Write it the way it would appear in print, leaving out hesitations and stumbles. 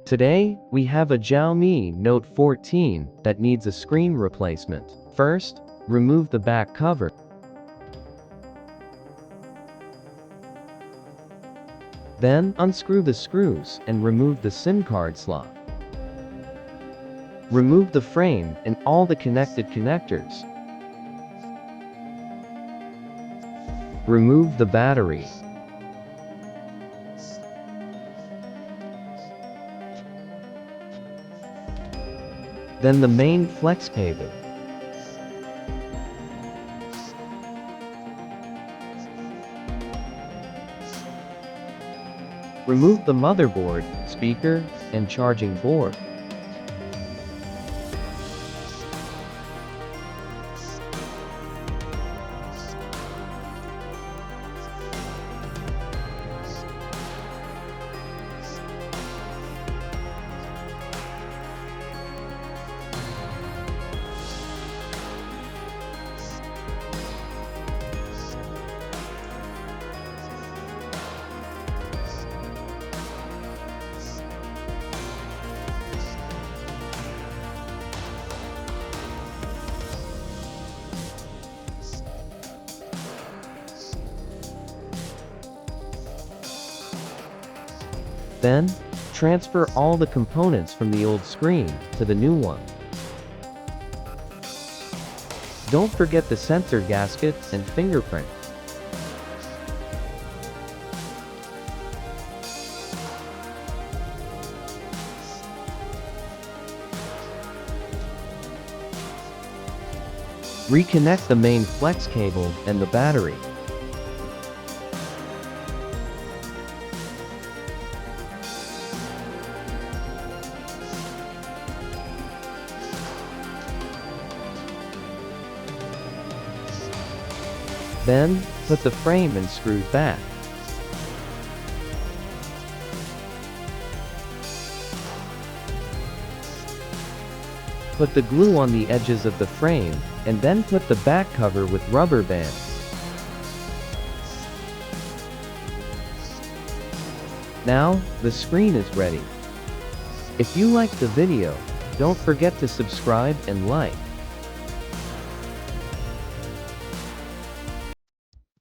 Today, we have a Xiaomi Note 14 that needs a screen replacement. First, remove the back cover. Then, unscrew the screws and remove the SIM card slot. Remove the frame and all the connected connectors. Remove the battery. Then the main flex cable. Remove the motherboard, speaker, and charging board. Then, transfer all the components from the old screen to the new one. Don't forget the sensor gasket and fingerprint. Reconnect the main flex cable and the battery. Then, put the frame and screws back. Put the glue on the edges of the frame, and then put the back cover with rubber bands. Now, the screen is ready. If you liked the video, don't forget to subscribe and like.